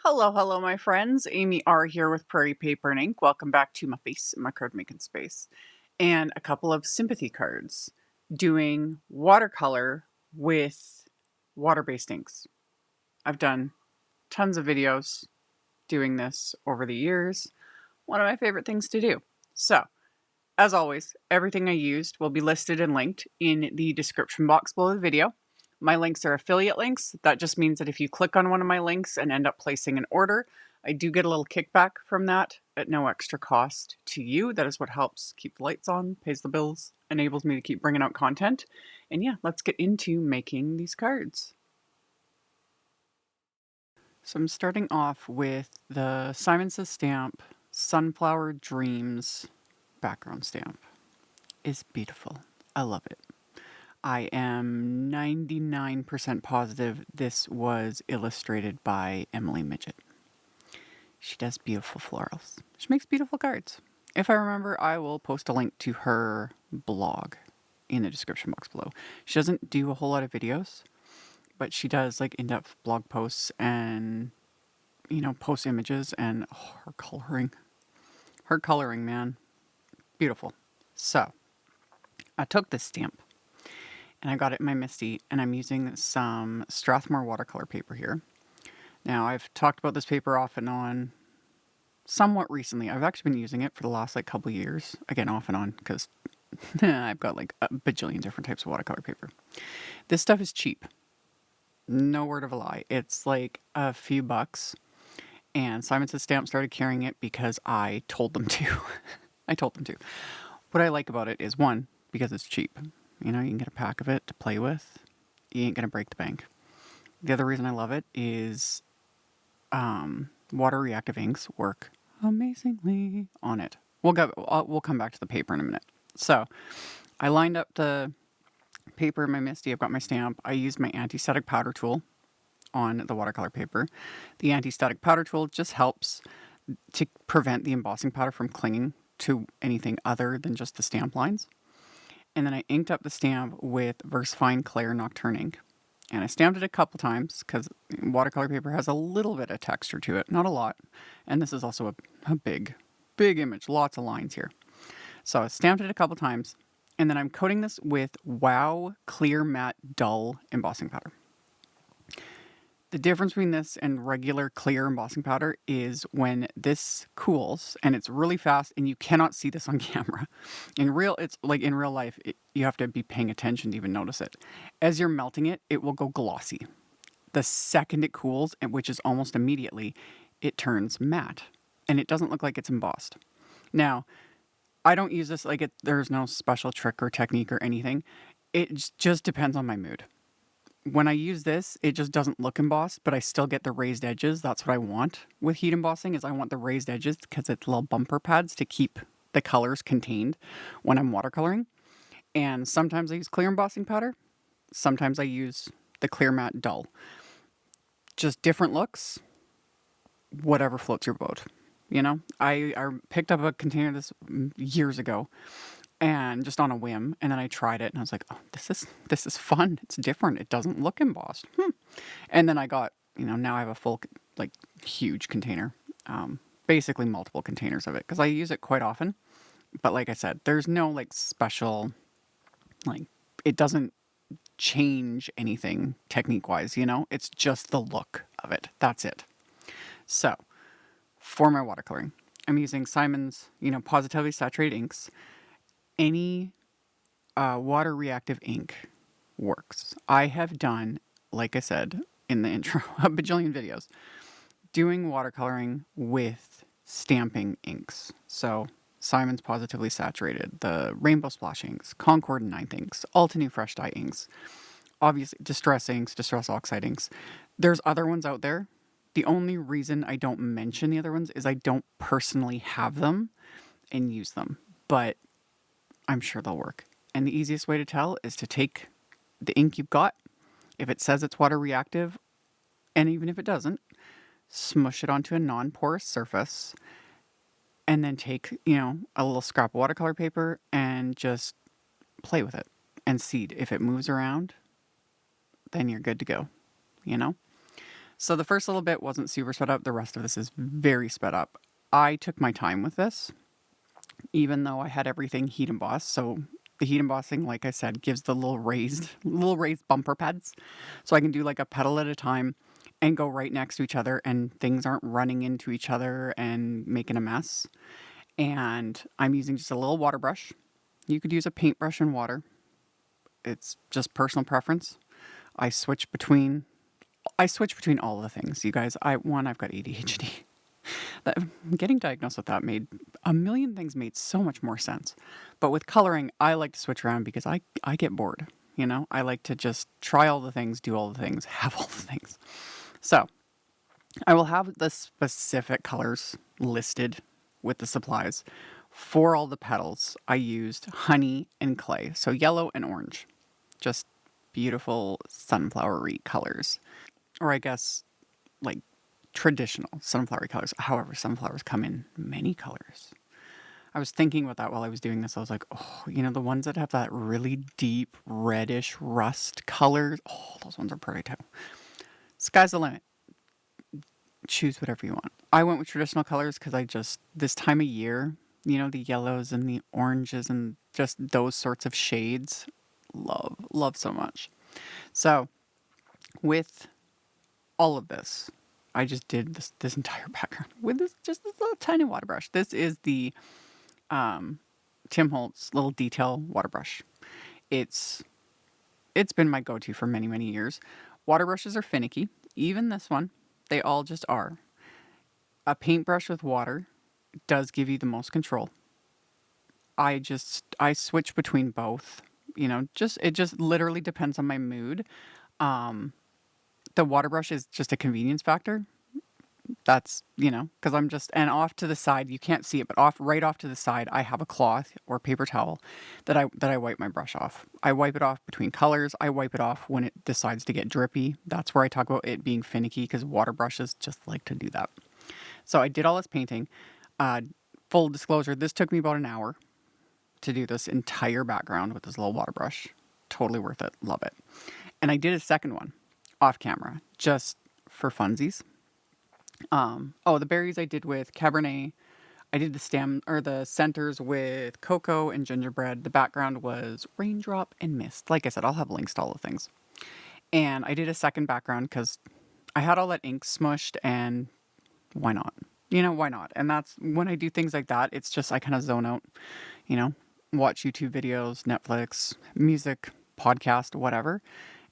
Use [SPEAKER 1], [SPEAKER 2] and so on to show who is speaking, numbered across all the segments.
[SPEAKER 1] Hello, my friends. AmyR here with Prairie Paper and Ink. Welcome back to my face in my card making space. And a couple of Sympathy cards doing watercolor with water-based inks. I've done tons of videos doing this over the years. One of my favorite things to do. So, as always, everything I used will be listed and linked in the description box below the video. My links are affiliate links. That just means that if you click on one of my links and end up placing an order, I do get a little kickback from that at no extra cost to you. That is what helps keep the lights on, pays the bills, enables me to keep bringing out content. And yeah, let's get into making these cards. So I'm starting off with the Simon Says stamp, Sunflower Dreams background stamp. It's beautiful. I love it. I am 99% positive this was illustrated by Emily Midget. She does beautiful florals. She makes beautiful cards. If I remember, I will post a link to her blog in the description box below. She doesn't do a whole lot of videos, but she does like in-depth blog posts and, post images and her coloring. Her coloring, man. Beautiful. So, I took this stamp and I got it in my MISTI, and I'm using some Strathmore watercolor paper here. Now, I've talked about this paper off and on somewhat recently. I've actually been using it for the last couple years. Again, off and on, because I've got like a bajillion different types of watercolor paper. This stuff is cheap. No word of a lie. It's like a few bucks. And Simon Says Stamp started carrying it because I told them to. I told them to. What I like about it is, one, because it's cheap. You can get a pack of it to play with. You ain't going to break the bank. The other reason I love it is water reactive inks work amazingly on it. We'll come back to the paper in a minute. So I lined up the paper in my MISTI. I've got my stamp. I used my anti-static powder tool on the watercolor paper. The anti-static powder tool just helps to prevent the embossing powder from clinging to anything other than just the stamp lines. And then I inked up the stamp with VersaFine Clair Nocturne ink. And I stamped it a couple times because watercolor paper has a little bit of texture to it, not a lot. And this is also a big image, lots of lines here. So I stamped it a couple times, and then I'm coating this with Wow Clear Matte Dull embossing powder. The difference between this and regular clear embossing powder is when this cools and it's really fast, and you cannot see this on camera. In real life, you have to be paying attention to even notice it. As you're melting it, it will go glossy. The second it cools, and which is almost immediately, it turns matte, and it doesn't look like it's embossed. Now, I don't use this there's no special trick or technique or anything. It just depends on my mood. When I use this, it just doesn't look embossed, but I still get the raised edges. That's what I want with heat embossing, is I want the raised edges because it's little bumper pads to keep the colors contained when I'm watercoloring. And sometimes I use clear embossing powder. Sometimes I use the clear matte dull. Just different looks, whatever floats your boat. I picked up a container this years ago, and just on a whim, and then I tried it and I was like, oh, this is fun. It's different. It doesn't look embossed. And then I got, now I have a full, huge container, basically multiple containers of it, because I use it quite often. But like I said, there's no special, it doesn't change anything technique wise, it's just the look of it. That's it. So for my watercoloring, I'm using Simon's, Pawsitively saturated inks. Any water reactive ink works. I have done, like I said in the intro, a bajillion videos doing watercoloring with stamping inks. So Simon's Pawsitively Saturated, the Rainbow Splash inks, Concord and Ninth inks, Altenew Fresh Dye inks, obviously Distress inks, Distress Oxide inks. There's other ones out there. The only reason I don't mention the other ones is I don't personally have them and use them. But I'm sure they'll work. And the easiest way to tell is to take the ink you've got. If it says it's water reactive, and even if it doesn't, smush it onto a non-porous surface, and then take, a little scrap of watercolor paper and just play with it and see if it moves around, then you're good to go, So the first little bit wasn't super sped up. The rest of this is very sped up. I took my time with this, even though I had everything heat embossed. So the heat embossing, like I said, gives the little raised bumper pads. So I can do like a petal at a time and go right next to each other, and things aren't running into each other and making a mess. And I'm using just a little water brush. You could use a paintbrush and water. It's just personal preference. I switch between all the things, you guys. I've got ADHD. Getting diagnosed with that made a million things made so much more sense. But with coloring, I like to switch around because I get bored. You know, I like to just try all the things, do all the things, have all the things. So I will have the specific colors listed with the supplies. For all the petals, I used honey and clay, so yellow and orange. Just beautiful sunflowery colors. Or I guess like traditional sunflowery colors. However, sunflowers come in many colors. I was thinking about that while I was doing this. I was like, oh, you know, the ones that have that really deep reddish rust colors. Oh, those ones are pretty too. Sky's the limit. Choose whatever you want. I went with traditional colors because this time of year, you know, the yellows and the oranges and just those sorts of shades, love so much. So with all of this, I just did this entire background with this little tiny water brush. This is the Tim Holtz little detail water brush. It's been my go-to for many years. Water brushes are finicky. Even this one, they all just are. A paintbrush with water does give you the most control. I switch between both. You know, it just literally depends on my mood. The water brush is just a convenience factor. That's, you know, because and off to the side, you can't see it, but right off to the side, I have a cloth or paper towel that I wipe my brush off. I wipe it off between colors. I wipe it off when it decides to get drippy. That's where I talk about it being finicky, because water brushes just like to do that. So I did all this painting. Full disclosure, this took me about an hour to do this entire background with this little water brush. Totally worth it. Love it. And I did a second one off camera just for funsies. The berries I did with Cabernet. I did the centers with cocoa and gingerbread. The background was raindrop and mist. Like I said, I'll have links to all the things. And I did a second background because I had all that ink smushed, and why not? You know, why not? And that's when I do things like that. It's just I kind of zone out, you know, watch YouTube videos, Netflix, music, podcast, whatever.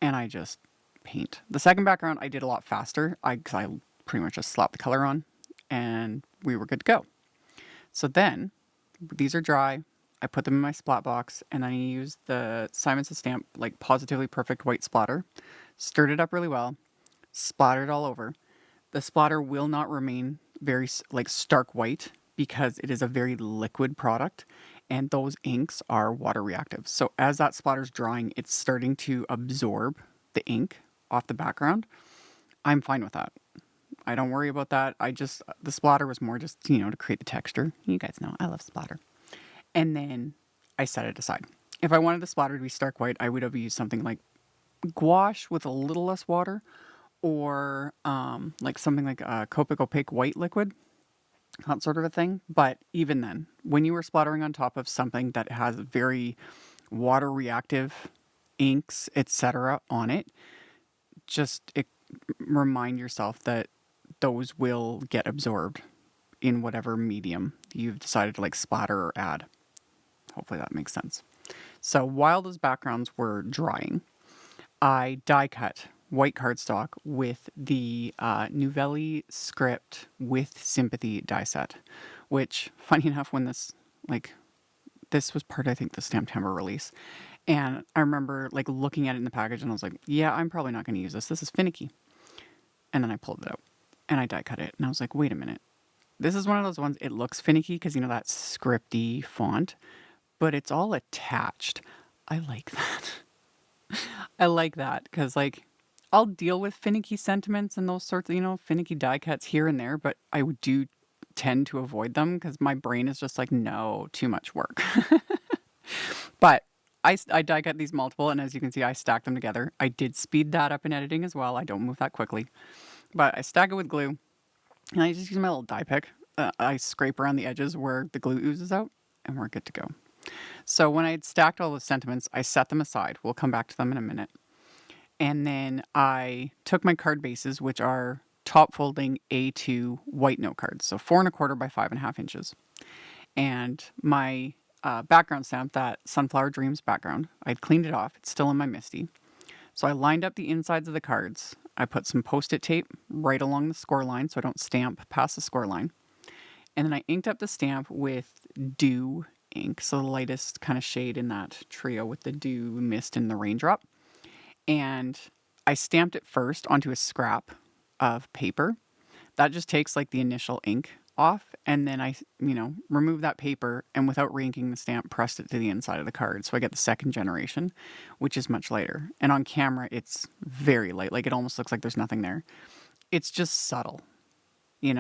[SPEAKER 1] And I just paint. The second background I did a lot faster. Because I pretty much just slapped the color on and we were good to go. So then these are dry. I put them in my splat box, and I used the Simon Says Stamp like Positively Perfect White Splatter. Stirred it up really well. Splattered all over. The splatter will not remain very like stark white because it is a very liquid product, and those inks are water reactive. So as that splatter's drying, it's starting to absorb the ink off the background. I'm fine with that. I don't worry about that. The splatter was more just, you know, to create the texture. You guys know I love splatter. And then I set it aside. If I wanted the splatter to be stark white, I would have used something like gouache with a little less water, or like something like a Copic opaque white liquid, that sort of a thing. But even then, when you were splattering on top of something that has very water reactive inks, etc. on it, remind yourself that those will get absorbed in whatever medium you've decided to like splatter or add. Hopefully that makes sense. So while those backgrounds were drying, I die cut white cardstock with the Nuvelli script with Sympathy die set, which, funny enough, when this was part, I think, the Stamptember release. And I remember like looking at it in the package and I was like, yeah, I'm probably not going to use this. This is finicky. And then I pulled it out and I die cut it. And I was like, wait a minute. This is one of those ones, it looks finicky because, you know, that scripty font, but it's all attached. I like that. I like that because, like, I'll deal with finicky sentiments and those sorts of, you know, finicky die cuts here and there, but I do tend to avoid them because my brain is just like, no, too much work. But I die cut these multiple, and as you can see, I stack them together. I did speed that up in editing as well. I don't move that quickly. But I stack it with glue, and I just use my little dye pick. I scrape around the edges where the glue oozes out, and we're good to go. So when I had stacked all the sentiments, I set them aside. We'll come back to them in a minute. And then I took my card bases, which are top folding A2 white note cards, so 4¼ by 5½ inches. And my background stamp, that Sunflower Dreams background, I'd cleaned it off. It's still in my MISTI. So I lined up the insides of the cards. I put some Post-it tape right along the score line so I don't stamp past the score line. And then I inked up the stamp with Dew ink, so the lightest kind of shade in that trio with the Dew, Mist, and the Raindrop. And I stamped it first onto a scrap of paper. That just takes like the initial ink off, and then I, remove that paper, and without re-inking the stamp, pressed it to the inside of the card. So I get the second generation, which is much lighter. And on camera, it's very light. Like, it almost looks like there's nothing there. It's just subtle,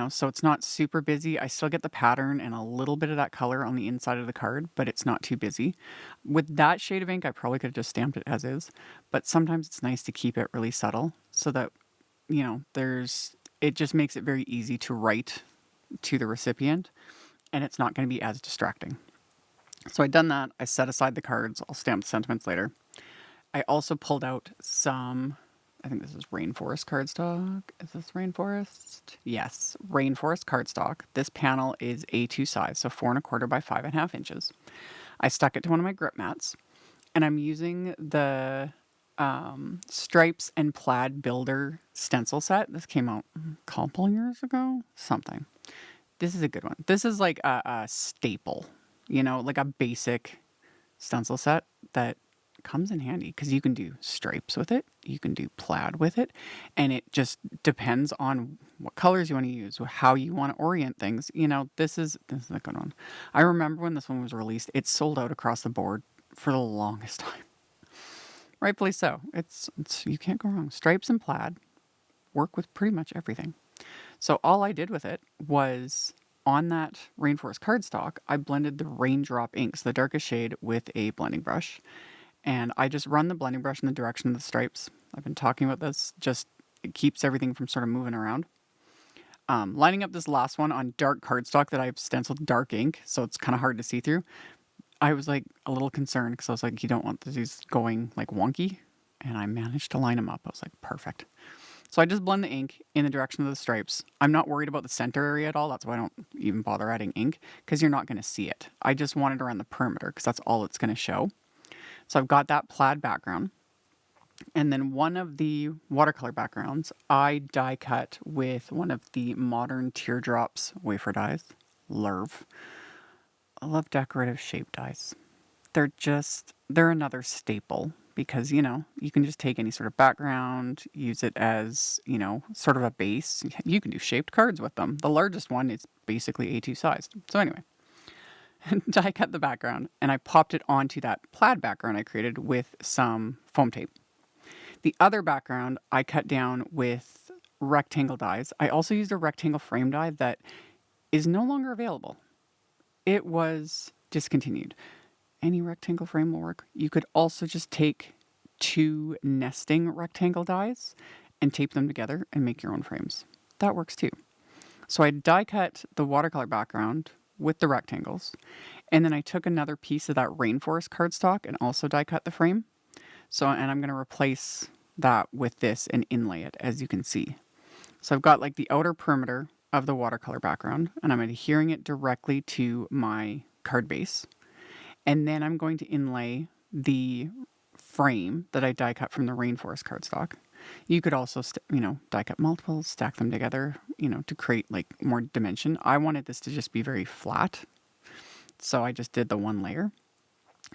[SPEAKER 1] so it's not super busy. I still get the pattern and a little bit of that color on the inside of the card, but it's not too busy. With that shade of ink, I probably could have just stamped it as is, but sometimes it's nice to keep it really subtle so that, it just makes it very easy to write to the recipient, and it's not going to be as distracting. So I'd done that. I set aside the cards. I'll stamp the sentiments later. I also pulled out some, I think this is Rainforest cardstock. Is this Rainforest? Yes, Rainforest cardstock. This panel is A2 size, so 4¼ by 5½ inches. I stuck it to one of my grip mats, and I'm using the Stripes and Plaid Builder stencil set. This came out a couple years ago, something. This is a good one. This is like a staple, like a basic stencil set that comes in handy because you can do stripes with it, you can do plaid with it, and it just depends on what colors you want to use, how you want to orient things. This is a good one. I remember when this one was released, it sold out across the board for the longest time. Rightfully so. It's you can't go wrong. Stripes and plaid work with pretty much everything. So all I did with it was, on that Rainforest cardstock, I blended the Raindrop inks, the darkest shade, with a blending brush. And I just run the blending brush in the direction of the stripes. I've been talking about this. Just, it keeps everything from sort of moving around. Lining up this last one on dark cardstock that I've stenciled dark ink, so it's kind of hard to see through. I was like a little concerned because I was like, you don't want these going like wonky. And I managed to line them up. I was like, perfect. So I just blend the ink in the direction of the stripes. I'm not worried about the center area at all. That's why I don't even bother adding ink, because you're not going to see it. I just want it around the perimeter because that's all it's going to show. So I've got that plaid background. And then one of the watercolor backgrounds, I die cut with one of the modern Teardrops wafer dies. Lerv. I love decorative shape dies. They're another staple because, you can just take any sort of background, use it as, sort of a base. You can do shaped cards with them. The largest one is basically A2 sized. So anyway, die cut the background, and I popped it onto that plaid background I created with some foam tape. The other background I cut down with rectangle dies. I also used a rectangle frame die that is no longer available. It was discontinued. Any rectangle frame will work. You could also just take 2 nesting rectangle dies and tape them together and make your own frames. That works too. So I die cut the watercolor background with the rectangles, and then I took another piece of that Rainforest cardstock and also die cut the frame. And I'm going to replace that with this and inlay it, as you can see. So I've got like the outer perimeter of the watercolor background, and I'm adhering it directly to my card base. And then I'm going to inlay the frame that I die cut from the Rainforest cardstock. You could also, die cut multiples, stack them together, to create like more dimension. I wanted this to just be very flat, so I just did the one layer.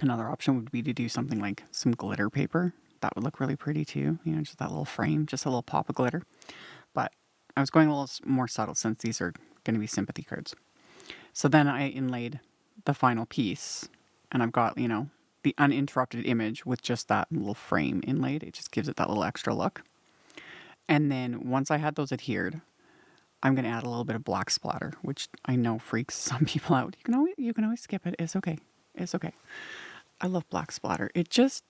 [SPEAKER 1] Another option would be to do something like some glitter paper. That would look really pretty too, just that little frame, just a little pop of glitter. But I was going a little more subtle since these are going to be sympathy cards. So then I inlaid the final piece, and I've got, the uninterrupted image with just that little frame inlaid. It just gives it that little extra look. And then once I had those adhered, I'm going to add a little bit of black splatter, which I know freaks some people out. You can always skip it. It's okay. It's okay. I love black splatter. It just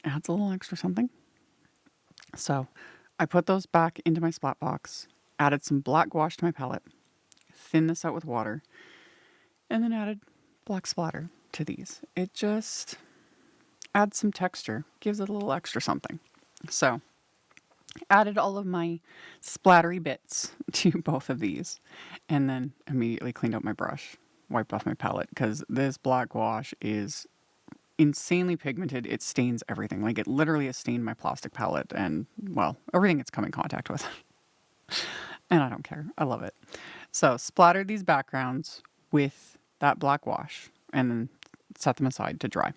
[SPEAKER 1] adds a little extra something. So I put those back into my splat box, added some black gouache to my palette, thinned this out with water, and then added black splatter to these. It just adds some texture, gives it a little extra something. So, added all of my splattery bits to both of these, and then immediately cleaned out my brush, wiped off my palette, because this black gouache is insanely pigmented. It stains everything. Like, it literally has stained my plastic palette and, well, everything it's come in contact with. And I don't care. I love it. So, splattered these backgrounds with that black gouache and then set them aside to dry.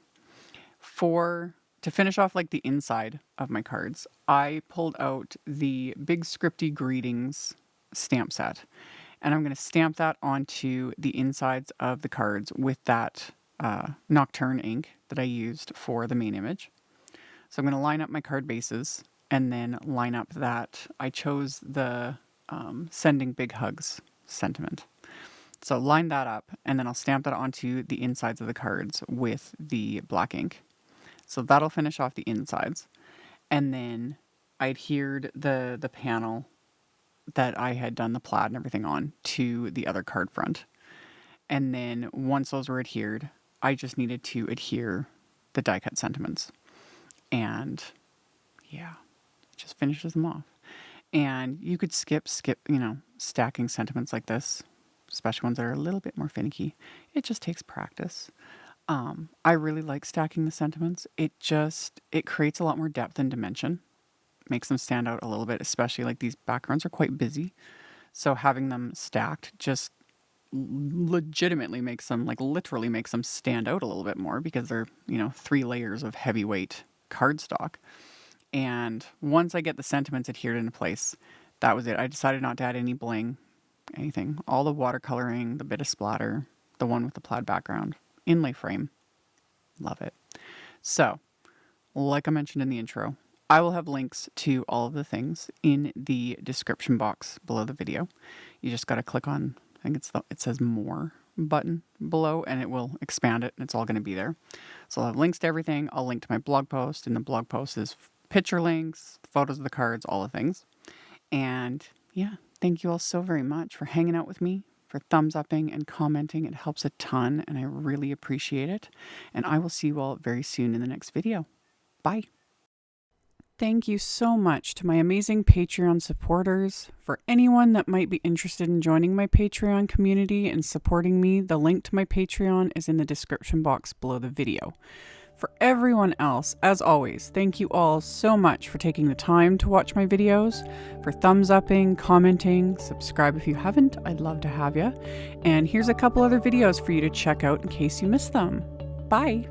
[SPEAKER 1] To finish off like the inside of my cards, I pulled out the big Scripty Greetings stamp set, and I'm going to stamp that onto the insides of the cards with that Nocturne ink that I used for the main image. So I'm going to line up my card bases and then line up that. I chose the Sending Big Hugs sentiment. So line that up, and then I'll stamp that onto the insides of the cards with the black ink. So that'll finish off the insides. And then I adhered the panel that I had done the plaid and everything on to the other card front. And then once those were adhered, I just needed to adhere the die cut sentiments. And yeah, it just finishes them off. And you could skip, stacking sentiments like this, especially ones that are a little bit more finicky. It just takes practice. I really like stacking the sentiments. It creates a lot more depth and dimension, makes them stand out a little bit, especially like these backgrounds are quite busy. So having them stacked just legitimately makes them, like literally makes them stand out a little bit more because they're, 3 layers of heavyweight cardstock. And once I get the sentiments adhered into place, that was it. I decided not to add any bling, anything. All the watercoloring, the bit of splatter, the one with the plaid background. Inlay frame. Love it. So, like I mentioned in the intro, I will have links to all of the things in the description box below the video. You just got to click on, I think it says more button below, and it will expand it, and it's all going to be there. So I'll have links to everything. I'll link to my blog post, and the blog post is picture links, photos of the cards, all the things. And yeah, thank you all so very much for hanging out with me, for thumbs upping and commenting. It helps a ton, and I really appreciate it. And I will see you all very soon in the next video. Bye. Thank you so much to my amazing Patreon supporters. For anyone that might be interested in joining my Patreon community and supporting me, the link to my Patreon is in the description box below the video. For everyone else, as always, thank you all so much for taking the time to watch my videos, for thumbs upping, commenting, subscribe if you haven't, I'd love to have you. And here's a couple other videos for you to check out in case you missed them. Bye!